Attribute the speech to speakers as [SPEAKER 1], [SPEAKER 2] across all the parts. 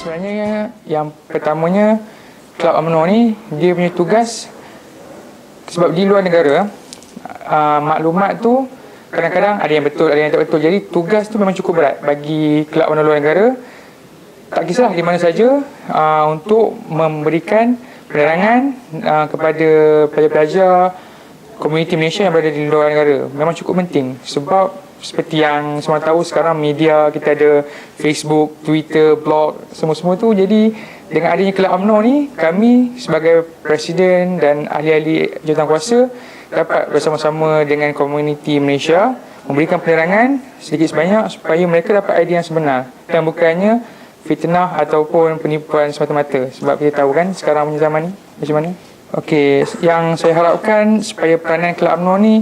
[SPEAKER 1] Sebenarnya yang pertamanya, Kelab UMNO ni dia punya tugas, sebab di luar negara maklumat tu kadang-kadang ada yang betul, ada yang tak betul. Jadi tugas tu memang cukup berat bagi Kelab UMNO luar negara, tak kisahlah di mana saja, untuk memberikan penerangan kepada pelajar-pelajar komuniti Malaysia yang berada di luar negara. Memang cukup penting sebab seperti yang semua tahu sekarang media kita ada Facebook, Twitter, blog, semua-semua tu. Jadi dengan adanya Kelab UMNO ni, kami sebagai presiden dan ahli-ahli jawatankuasa dapat bersama-sama dengan komuniti Malaysia memberikan penerangan sedikit sebanyak supaya mereka dapat idea yang sebenar dan bukannya fitnah ataupun penipuan semata-mata. Sebab kita tahu kan sekarang punya zaman ni macam mana. Okey, yang saya harapkan supaya peranan Kelab UMNO ni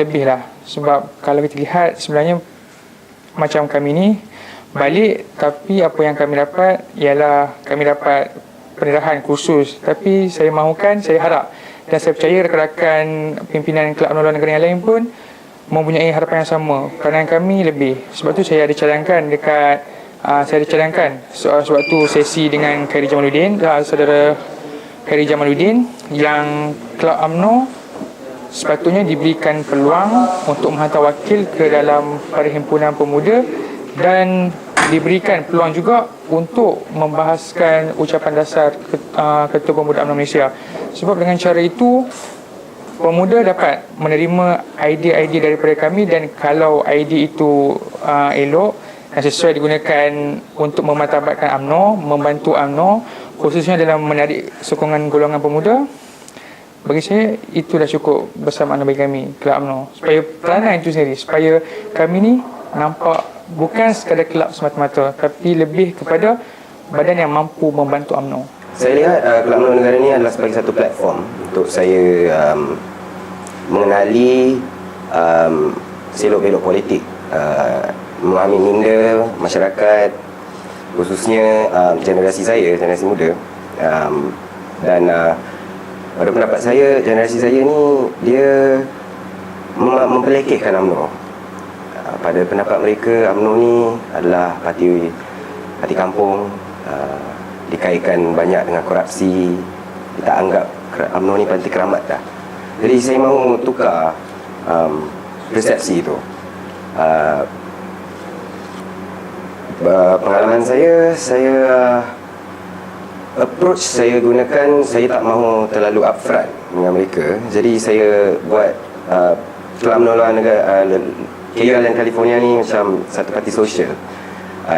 [SPEAKER 1] lebih lah. Sebab kalau kita lihat sebenarnya macam kami ni balik, tapi apa yang kami dapat ialah kami dapat pendarahan khusus. Tapi saya mahukan, saya harap dan saya percaya rakan-rakan pimpinan Kelab UMNO luar negara yang lain pun mempunyai harapan yang sama. Peranan kami lebih. Sebab tu saya ada cadangkan dekat sewaktu sesi dengan Khairi Jamaluddin, saudara Khairi Jamaluddin, yang Kelab UMNO sepatutnya diberikan peluang untuk menghantar wakil ke dalam Perhimpunan Pemuda dan diberikan peluang juga untuk membahaskan ucapan dasar Ketua Pemuda UMNO Malaysia. Sebab dengan cara itu pemuda dapat menerima idea-idea daripada kami, dan kalau idea itu elok dan sesuai digunakan untuk memartabatkan UMNO, membantu UMNO khususnya dalam menarik sokongan golongan pemuda, bagi saya itu dah cukup besar makna bagi kami, Kelab UMNO. Supaya peranan itu sendiri, supaya kami ni nampak bukan sekadar kelab semata-mata, tapi lebih kepada badan yang mampu membantu UMNO.
[SPEAKER 2] Saya lihat Kelab UMNO Negara ni adalah sebagai satu platform untuk saya mengenali selok-belok politik, memahami minda masyarakat, khususnya generasi saya, generasi muda. Dan pada pendapat saya, generasi saya ni dia mempelekehkan UMNO. Pada pendapat mereka, UMNO ni adalah parti kampung, dikaitkan banyak dengan korupsi. Kita anggap UMNO ni parti keramat dah. Jadi saya mahu tukar persepsi itu. Pengalaman saya approach saya gunakan, saya tak mahu terlalu upfront dengan mereka. Jadi saya buat Kelab UMNO luar negara, KL dan California ni macam satu parti sosial,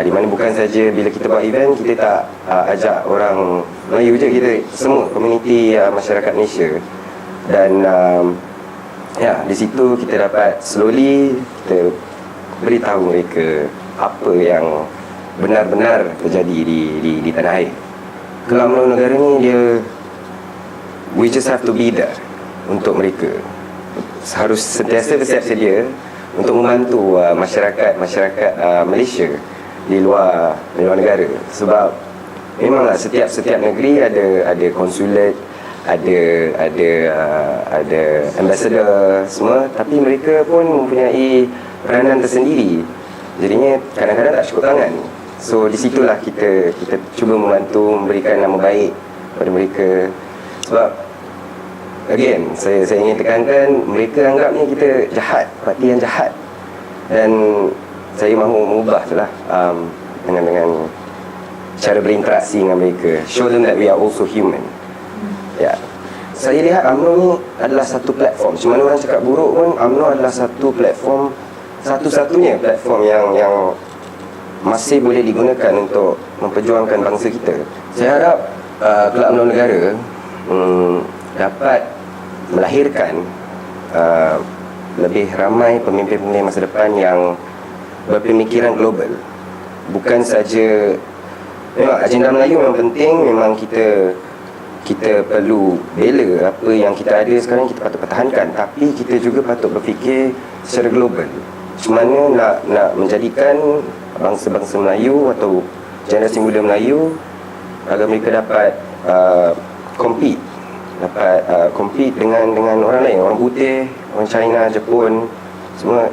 [SPEAKER 2] di mana bukan saja bila kita buat event kita tak ajak orang Melayu je, kita semua komuniti masyarakat Malaysia. Dan di situ kita dapat slowly kita beritahu mereka apa yang benar-benar terjadi di tanah air. Kelab UMNO Negara ni dia, we just have to be there untuk mereka. Harus sentiasa bersedia untuk membantu masyarakat Malaysia di luar negara. Sebab memanglah setiap negeri ada konsulat, ada ambassador semua, tapi mereka pun mempunyai peranan tersendiri. Jadinya kadang-kadang tak cukup tangan. So di situlah kita cuba membantu memberikan nama baik kepada mereka. Sebab again, saya ingin tekankan, mereka anggap ni kita jahat, parti yang jahat. Dan saya mahu mengubah itulah dengan cara berinteraksi dengan mereka. Show them that we are also human. Ya. Saya lihat UMNO ni adalah satu platform. Cuma mana orang cakap buruk pun, UMNO adalah satu platform, satu-satunya platform yang masih boleh digunakan untuk memperjuangkan bangsa kita. Saya harap Kelab UMNO Negara dapat melahirkan lebih ramai pemimpin-pemimpin masa depan yang berpemikiran global. Bukan saja, memang agenda Melayu memang penting, memang kita perlu bela apa yang kita ada sekarang, kita patut pertahankan, tapi kita juga patut berfikir secara global. Macam mana nak menjadikan bangsa-bangsa Melayu atau generasi muda Melayu agar mereka dapat compete dengan orang lain, orang putih, orang China, Jepun, semua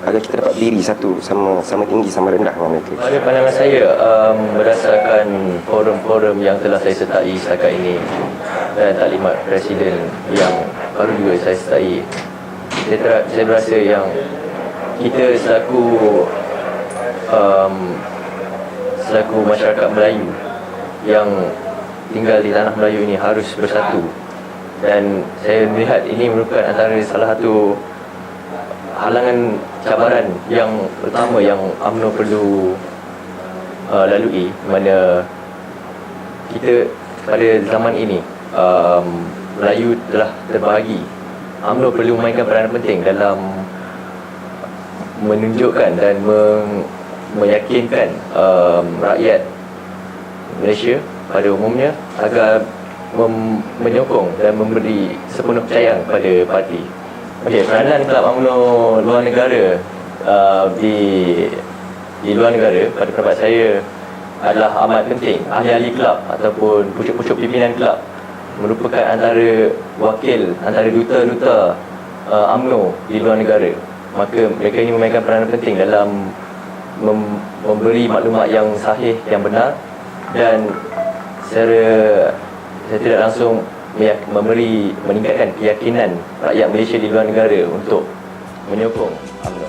[SPEAKER 2] agar kita dapat berdiri satu sama tinggi sama rendah dengan mereka.
[SPEAKER 3] Pada pandangan saya, berdasarkan forum-forum yang telah saya sertai setakat ini dan taklimat Presiden yang baru juga saya sertai, saya berasa yang kita selaku masyarakat Melayu yang tinggal di tanah Melayu ini harus bersatu. Dan saya melihat ini merupakan antara salah satu halangan cabaran yang pertama yang UMNO perlu lalui, mana kita pada zaman ini Melayu telah terbahagi. UMNO perlu memainkan peranan penting dalam menunjukkan dan meyakinkan rakyat Malaysia pada umumnya agar menyokong dan memberi sepenuh kepercayaan kepada parti. Okey, peranan Kelab UMNO luar negara di luar negara pada pendapat saya adalah amat penting. Ahli-ahli kelab ataupun pucuk-pucuk pimpinan kelab merupakan antara wakil, antara duta-duta UMNO di luar negara. Maka mereka ini memainkan peranan penting dalam memberi maklumat yang sahih, yang benar, dan secara tidak langsung meningkatkan keyakinan rakyat Malaysia di luar negara untuk menyokong UMNO.